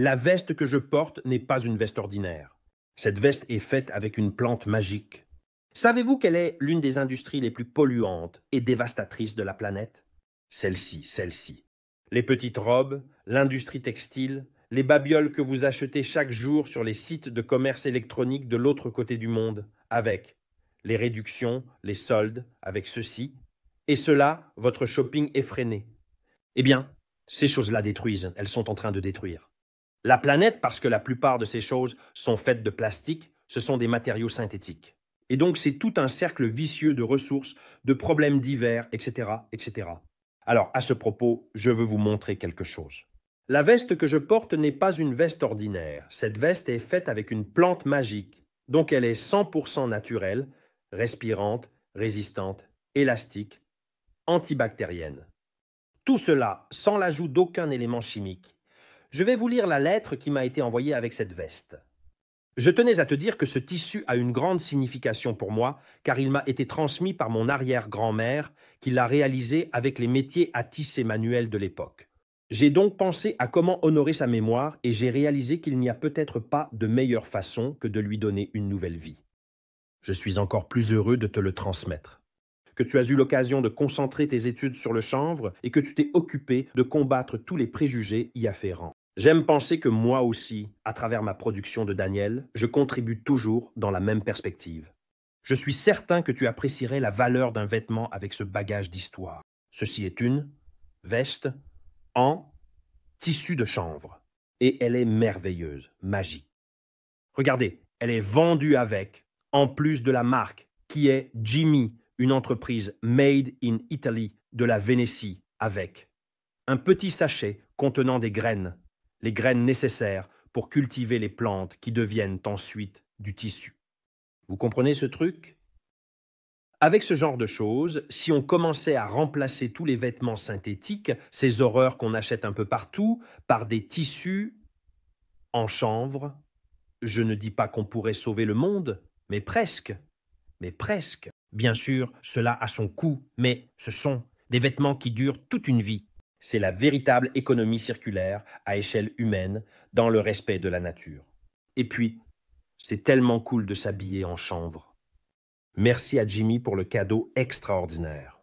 La veste que je porte n'est pas une veste ordinaire. Cette veste est faite avec une plante magique. Savez-vous quelle est l'une des industries les plus polluantes et dévastatrices de la planète? Celle-ci. Les petites robes, l'industrie textile, les babioles que vous achetez chaque jour sur les sites de commerce électronique de l'autre côté du monde, avec les réductions, les soldes, avec ceci, et cela, votre shopping effréné. Eh bien, ces choses-là détruisent, elles sont en train de détruire. La planète, parce que la plupart de ces choses sont faites de plastique, ce sont des matériaux synthétiques. Et donc c'est tout un cercle vicieux de ressources, de problèmes divers, etc., etc. Alors, à ce propos, je veux vous montrer quelque chose. La veste que je porte n'est pas une veste ordinaire. Cette veste est faite avec une plante magique, donc elle est 100% naturelle, respirante, résistante, élastique, antibactérienne. Tout cela sans l'ajout d'aucun élément chimique. Je vais vous lire la lettre qui m'a été envoyée avec cette veste. Je tenais à te dire que ce tissu a une grande signification pour moi, car il m'a été transmis par mon arrière-grand-mère, qui l'a réalisé avec les métiers à tisser manuels de l'époque. J'ai donc pensé à comment honorer sa mémoire et j'ai réalisé qu'il n'y a peut-être pas de meilleure façon que de lui donner une nouvelle vie. Je suis encore plus heureux de te le transmettre. Que tu as eu l'occasion de concentrer tes études sur le chanvre et que tu t'es occupé de combattre tous les préjugés y afférents. J'aime penser que moi aussi, à travers ma production de Daniel, je contribue toujours dans la même perspective. Je suis certain que tu apprécierais la valeur d'un vêtement avec ce bagage d'histoire. Ceci est une veste en tissu de chanvre. Et elle est merveilleuse, magique. Regardez, elle est vendue avec, en plus de la marque, qui est Jimmy, une entreprise made in Italy de la Vénétie, avec un petit sachet contenant des graines, les graines nécessaires pour cultiver les plantes qui deviennent ensuite du tissu. Vous comprenez ce truc? Avec ce genre de choses, si on commençait à remplacer tous les vêtements synthétiques, ces horreurs qu'on achète un peu partout, par des tissus en chanvre, je ne dis pas qu'on pourrait sauver le monde, mais presque. Mais presque. Bien sûr, cela a son coût, mais ce sont des vêtements qui durent toute une vie. C'est la véritable économie circulaire à échelle humaine, dans le respect de la nature. Et puis, c'est tellement cool de s'habiller en chanvre. Merci à Jimmy pour le cadeau extraordinaire.